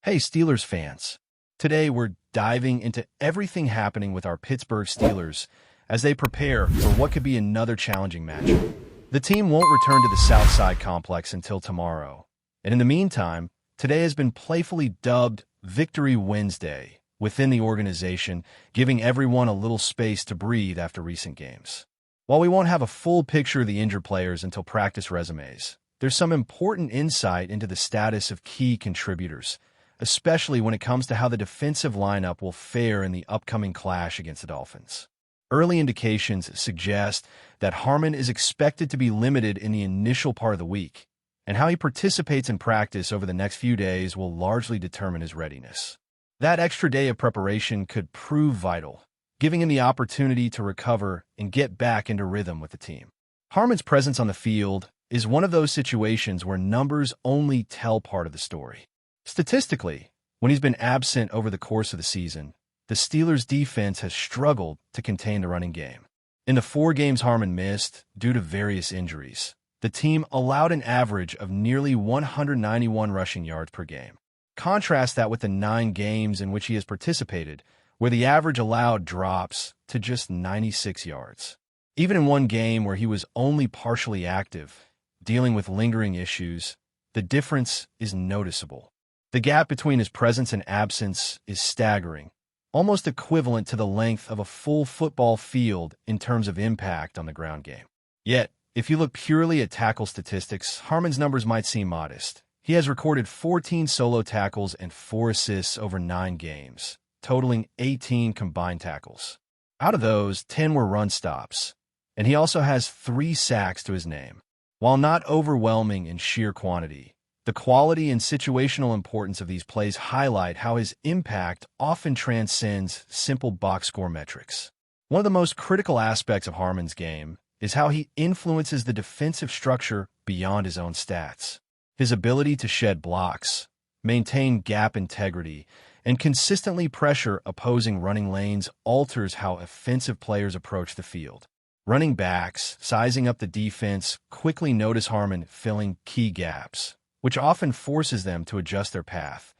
Hey, Steelers fans. Today we're diving into everything happening with our Pittsburgh Steelers as they prepare for what could be another challenging matchup. The team won't return to the Southside Complex until tomorrow. And in the meantime, today has been playfully dubbed Victory Wednesday within the organization, giving everyone a little space to breathe after recent games. While we won't have a full picture of the injured players until practice resumes, there's some important insight into the status of key contributors, especially when it comes to how the defensive lineup will fare in the upcoming clash against the Dolphins. Early indications suggest that Harmon is expected to be limited in the initial part of the week, and how he participates in practice over the next few days will largely determine his readiness. That extra day of preparation could prove vital, giving him the opportunity to recover and get back into rhythm with the team. Harmon's presence on the field is one of those situations where numbers only tell part of the story. Statistically, when he's been absent over the course of the season, the Steelers' defense has struggled to contain the running game. In the 4 games Harmon missed due to various injuries, the team allowed an average of nearly 191 rushing yards per game. Contrast that with the 9 games in which he has participated, where the average allowed drops to just 96 yards. Even in one game where he was only partially active, dealing with lingering issues, the difference is noticeable. The gap between his presence and absence is staggering, almost equivalent to the length of a full football field in terms of impact on the ground game. Yet, if you look purely at tackle statistics, Harmon's numbers might seem modest. He has recorded 14 solo tackles and 4 assists over 9 games, totaling 18 combined tackles. Out of those, 10 were run stops, and he also has 3 sacks to his name. While not overwhelming in sheer quantity, the quality and situational importance of these plays highlight how his impact often transcends simple box score metrics. One of the most critical aspects of Harmon's game is how he influences the defensive structure beyond his own stats. His ability to shed blocks, maintain gap integrity, and consistently pressure opposing running lanes alters how offensive players approach the field. Running backs, sizing up the defense, quickly notice Harmon filling key gaps, which often forces them to adjust their path,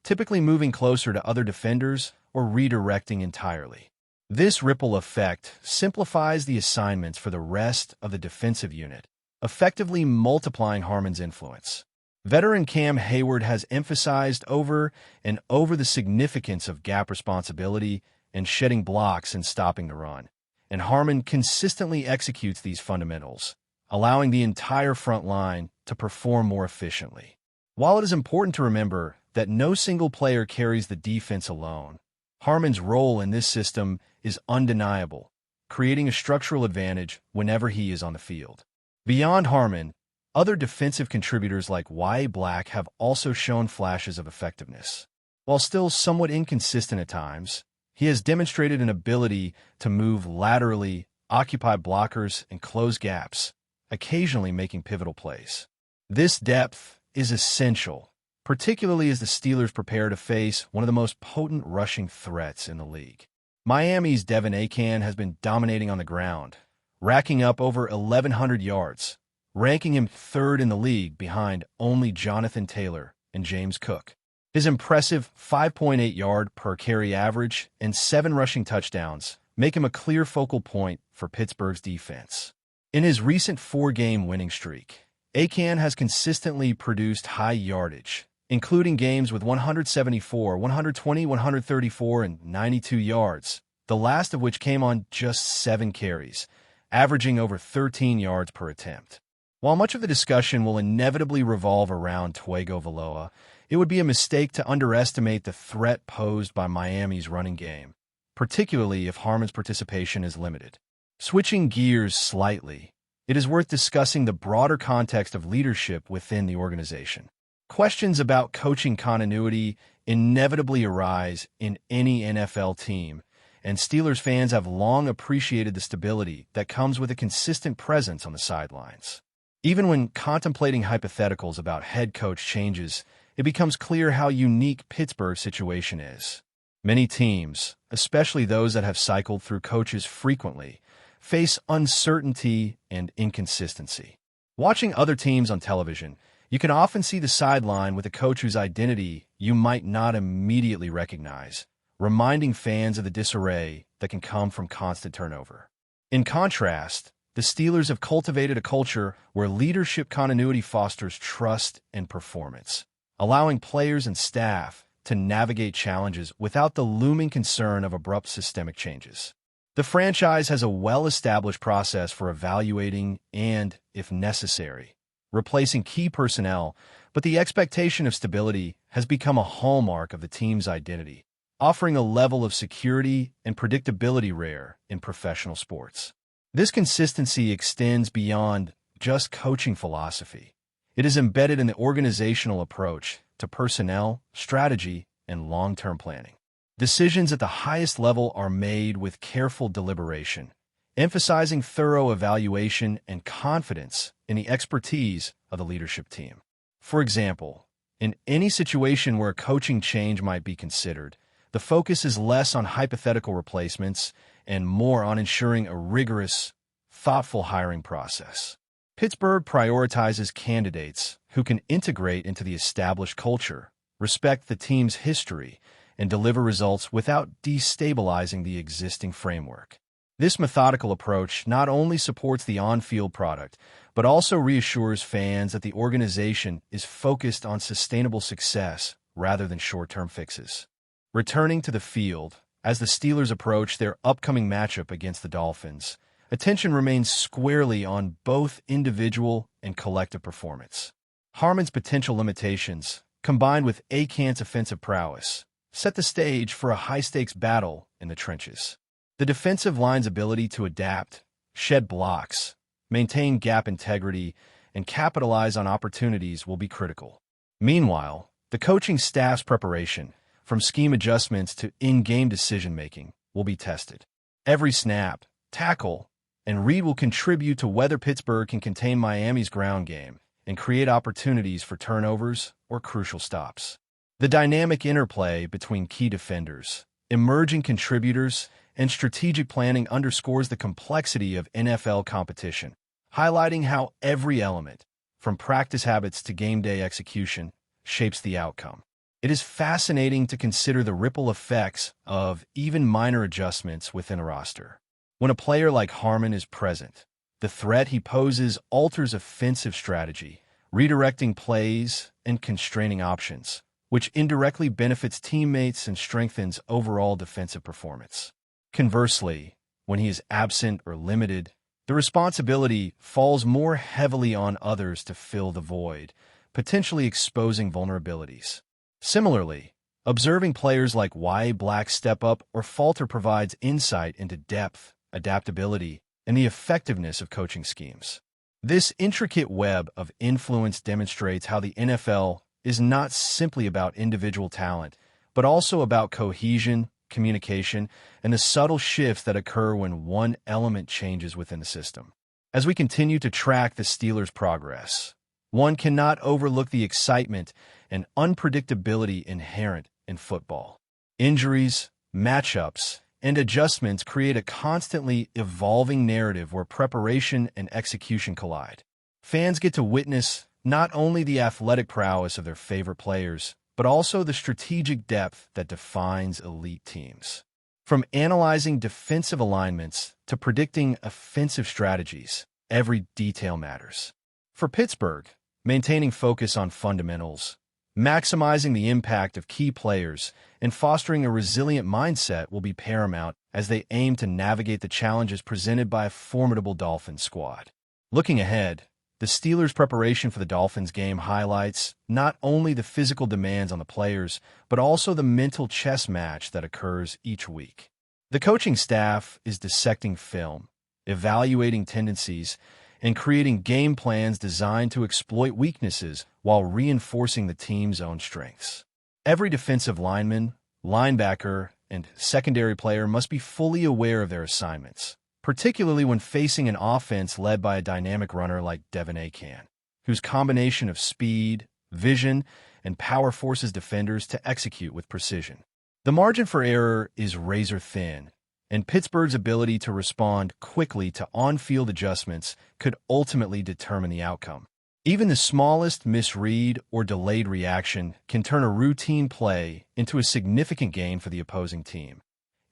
typically moving closer to other defenders or redirecting entirely. This ripple effect simplifies the assignments for the rest of the defensive unit, effectively multiplying Harmon's influence. Veteran Cam Hayward has emphasized over and over the significance of gap responsibility and shedding blocks and stopping the run, and Harmon consistently executes these fundamentals, allowing the entire front line to perform more efficiently. While it is important to remember that no single player carries the defense alone, Harmon's role in this system is undeniable, creating a structural advantage whenever he is on the field. Beyond Harmon, other defensive contributors like Y.A. Black have also shown flashes of effectiveness. While still somewhat inconsistent at times, he has demonstrated an ability to move laterally, occupy blockers, and close gaps, occasionally making pivotal plays. This depth is essential, particularly as the Steelers prepare to face one of the most potent rushing threats in the league. Miami's De'Von Achane has been dominating on the ground, racking up over 1,100 yards, ranking him 3rd in the league behind only Jonathan Taylor and James Cook. His impressive 5.8 yard per carry average and 7 rushing touchdowns make him a clear focal point for Pittsburgh's defense. In his recent 4-game winning streak, Achane has consistently produced high yardage, including games with 174, 120, 134, and 92 yards, the last of which came on just 7 carries, averaging over 13 yards per attempt. While much of the discussion will inevitably revolve around Tagovailoa, it would be a mistake to underestimate the threat posed by Miami's running game, particularly if Harmon's participation is limited. Switching gears slightly, it is worth discussing the broader context of leadership within the organization. Questions about coaching continuity inevitably arise in any NFL team, and Steelers fans have long appreciated the stability that comes with a consistent presence on the sidelines. Even when contemplating hypotheticals about head coach changes, it becomes clear how unique Pittsburgh's situation is. Many teams, especially those that have cycled through coaches frequently, face uncertainty and inconsistency. Watching other teams on television, You can often see the sideline with a coach whose identity you might not immediately recognize, reminding fans of the disarray that can come from constant turnover. In contrast, the Steelers have cultivated a culture where leadership continuity fosters trust and performance, allowing players and staff to navigate challenges without the looming concern of abrupt systemic changes. The franchise has a well-established process for evaluating and, if necessary, replacing key personnel, but the expectation of stability has become a hallmark of the team's identity, offering a level of security and predictability rare in professional sports. This consistency extends beyond just coaching philosophy. It is embedded in the organizational approach to personnel, strategy, and long-term planning. Decisions at the highest level are made with careful deliberation, emphasizing thorough evaluation and confidence in the expertise of the leadership team. For example, in any situation where a coaching change might be considered, the focus is less on hypothetical replacements and more on ensuring a rigorous, thoughtful hiring process. Pittsburgh prioritizes candidates who can integrate into the established culture, respect the team's history, and deliver results without destabilizing the existing framework. This methodical approach not only supports the on-field product, but also reassures fans that the organization is focused on sustainable success rather than short-term fixes. Returning to the field, as the Steelers approach their upcoming matchup against the Dolphins, attention remains squarely on both individual and collective performance. Harmon's potential limitations, combined with Akant's offensive prowess, set the stage for a high-stakes battle in the trenches. The defensive line's ability to adapt, shed blocks, maintain gap integrity, and capitalize on opportunities will be critical. Meanwhile, the coaching staff's preparation, from scheme adjustments to in-game decision-making, will be tested. Every snap, tackle, and read will contribute to whether Pittsburgh can contain Miami's ground game and create opportunities for turnovers or crucial stops. The dynamic interplay between key defenders, emerging contributors, and strategic planning underscores the complexity of NFL competition, highlighting how every element, from practice habits to game day execution, shapes the outcome. It is fascinating to consider the ripple effects of even minor adjustments within a roster. When a player like Harmon is present, the threat he poses alters offensive strategy, redirecting plays and constraining options, which indirectly benefits teammates and strengthens overall defensive performance. Conversely, when he is absent or limited, the responsibility falls more heavily on others to fill the void, potentially exposing vulnerabilities. Similarly, observing players like Y. Black step up or falter provides insight into depth, adaptability, and the effectiveness of coaching schemes. This intricate web of influence demonstrates how the NFL is not simply about individual talent, but also about cohesion, communication, and the subtle shifts that occur when one element changes within the system. As we continue to track the Steelers' progress, one cannot overlook the excitement and unpredictability inherent in football. Injuries, matchups, and adjustments create a constantly evolving narrative where preparation and execution collide. Fans get to witness not only the athletic prowess of their favorite players, but also the strategic depth that defines elite teams. From analyzing defensive alignments to predicting offensive strategies, every detail matters. For Pittsburgh, maintaining focus on fundamentals, maximizing the impact of key players, and fostering a resilient mindset will be paramount as they aim to navigate the challenges presented by a formidable Dolphins squad. Looking ahead, the Steelers' preparation for the Dolphins game highlights not only the physical demands on the players, but also the mental chess match that occurs each week. The coaching staff is dissecting film, evaluating tendencies, and creating game plans designed to exploit weaknesses while reinforcing the team's own strengths. Every defensive lineman, linebacker, and secondary player must be fully aware of their assignments, particularly when facing an offense led by a dynamic runner like Devin Akant, whose combination of speed, vision, and power forces defenders to execute with precision. The margin for error is razor thin, and Pittsburgh's ability to respond quickly to on-field adjustments could ultimately determine the outcome. Even the smallest misread or delayed reaction can turn a routine play into a significant gain for the opposing team,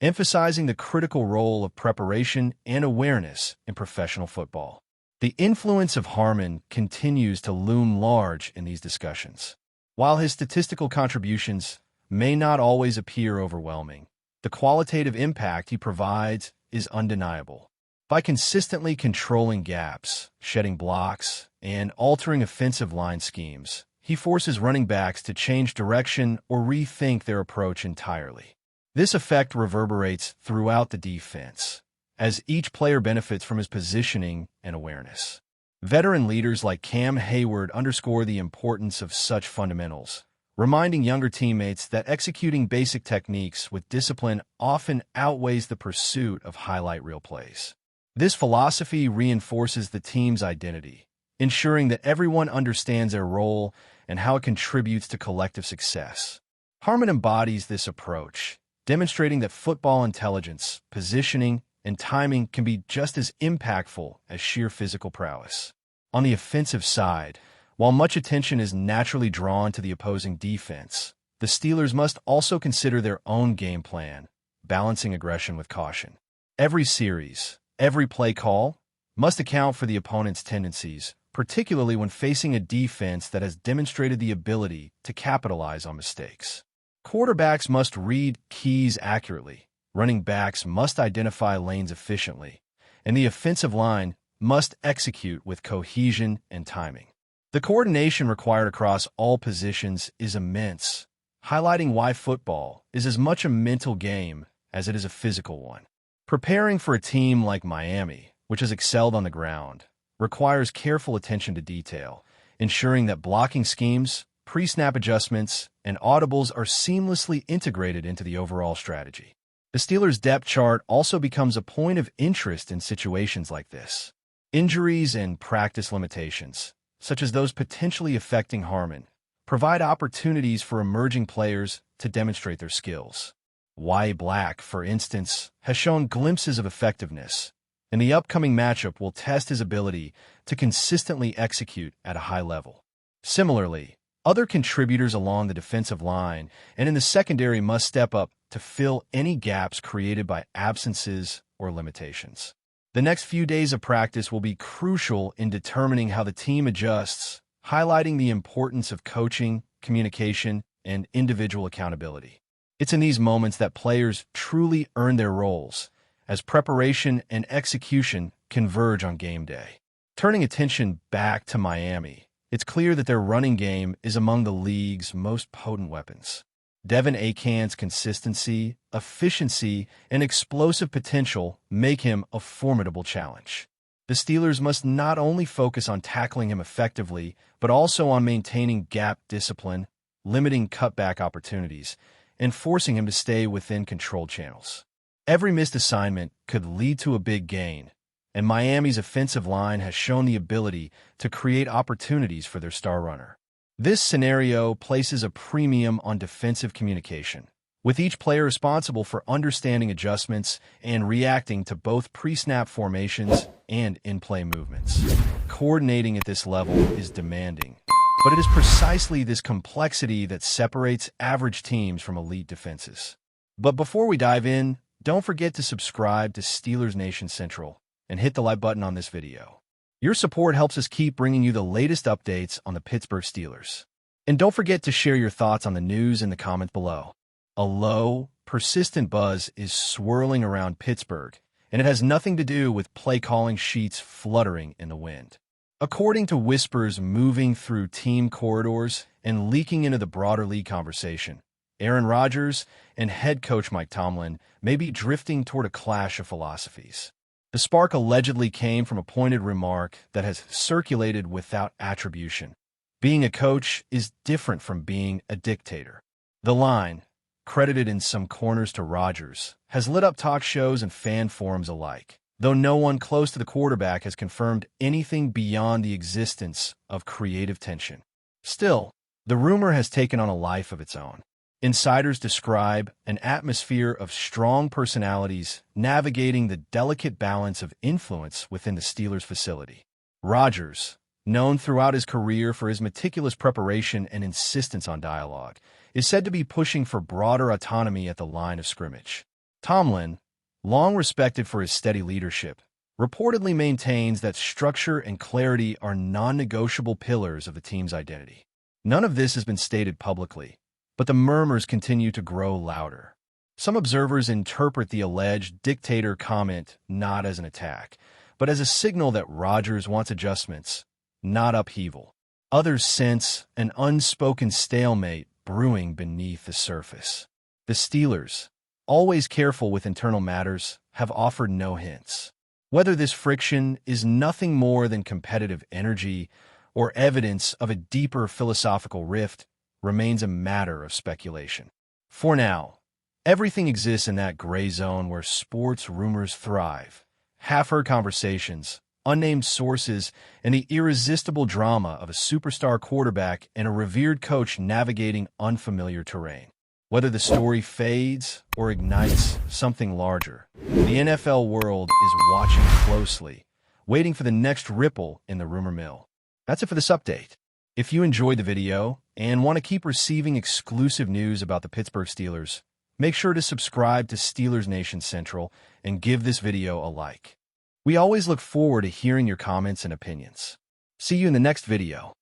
emphasizing the critical role of preparation and awareness in professional football. The influence of Harmon continues to loom large in these discussions. While his statistical contributions may not always appear overwhelming, the qualitative impact he provides is undeniable. By consistently controlling gaps, shedding blocks, and altering offensive line schemes, he forces running backs to change direction or rethink their approach entirely. This effect reverberates throughout the defense, as each player benefits from his positioning and awareness. Veteran leaders like Cam Hayward underscore the importance of such fundamentals, reminding younger teammates that executing basic techniques with discipline often outweighs the pursuit of highlight reel plays. This philosophy reinforces the team's identity, ensuring that everyone understands their role and how it contributes to collective success. Harmon embodies this approach, demonstrating that football intelligence, positioning, and timing can be just as impactful as sheer physical prowess. On the offensive side, while much attention is naturally drawn to the opposing defense, the Steelers must also consider their own game plan, balancing aggression with caution. Every series, every play call, must account for the opponent's tendencies, particularly when facing a defense that has demonstrated the ability to capitalize on mistakes. Quarterbacks must read keys accurately, running backs must identify lanes efficiently, and the offensive line must execute with cohesion and timing. The coordination required across all positions is immense, highlighting why football is as much a mental game as it is a physical one. Preparing for a team like Miami, which has excelled on the ground, requires careful attention to detail, ensuring that blocking schemes, pre-snap adjustments, and audibles are seamlessly integrated into the overall strategy. The Steelers' depth chart also becomes a point of interest in situations like this. Injuries and practice limitations, such as those potentially affecting Harmon, provide opportunities for emerging players to demonstrate their skills. Y. Black, for instance, has shown glimpses of effectiveness, and the upcoming matchup will test his ability to consistently execute at a high level. Similarly, other contributors along the defensive line and in the secondary must step up to fill any gaps created by absences or limitations. The next few days of practice will be crucial in determining how the team adjusts, highlighting the importance of coaching, communication, and individual accountability. It's in these moments that players truly earn their roles, as preparation and execution converge on game day. Turning attention back to Miami, it's clear that their running game is among the league's most potent weapons. Devin Akan's consistency, efficiency, and explosive potential make him a formidable challenge. The Steelers must not only focus on tackling him effectively, but also on maintaining gap discipline, limiting cutback opportunities, and forcing him to stay within controlled channels. Every missed assignment could lead to a big gain, and Miami's offensive line has shown the ability to create opportunities for their star runner. This scenario places a premium on defensive communication, with each player responsible for understanding adjustments and reacting to both pre-snap formations and in-play movements. Coordinating at this level is demanding, but it is precisely this complexity that separates average teams from elite defenses. But before we dive in, don't forget to subscribe to Steelers Nation Central and hit the like button on this video. Your support helps us keep bringing you the latest updates on the Pittsburgh Steelers. And don't forget to share your thoughts on the news in the comments below. A low, persistent buzz is swirling around Pittsburgh, and it has nothing to do with play-calling sheets fluttering in the wind. According to whispers moving through team corridors and leaking into the broader league conversation, Aaron Rodgers and head coach Mike Tomlin may be drifting toward a clash of philosophies. The spark allegedly came from a pointed remark that has circulated without attribution. Being a coach is different from being a dictator. The line, credited in some corners to RODGERS, has lit up talk shows and fan forums alike, though no one close to the quarterback has confirmed anything beyond the existence of creative tension. Still, the rumor has taken on a life of its own. Insiders describe an atmosphere of strong personalities navigating the delicate balance of influence within the Steelers facility. RODGERS, known throughout his career for his meticulous preparation and insistence on dialogue, is said to be pushing for broader autonomy at the line of scrimmage. Tomlin, long respected for his steady leadership, reportedly maintains that structure and clarity are non-negotiable pillars of the team's identity. None of this has been stated publicly, but the murmurs continue to grow louder. Some observers interpret the alleged dictator comment not as an attack, but as a signal that Rodgers wants adjustments, not upheaval. Others sense an unspoken stalemate brewing beneath the surface. The Steelers, always careful with internal matters, have offered no hints. Whether this friction is nothing more than competitive energy or evidence of a deeper philosophical rift remains a matter of speculation. For now, everything exists in that gray zone where sports rumors thrive. Half-heard conversations, unnamed sources, and the irresistible drama of a superstar quarterback and a revered coach navigating unfamiliar terrain. Whether the story fades or ignites something larger, the NFL world is watching closely, waiting for the next ripple in the rumor mill. That's it for this update. If you enjoyed the video and want to keep receiving exclusive news about the Pittsburgh Steelers, make sure to subscribe to Steelers Nation Central and give this video a like. We always look forward to hearing your comments and opinions. See you in the next video.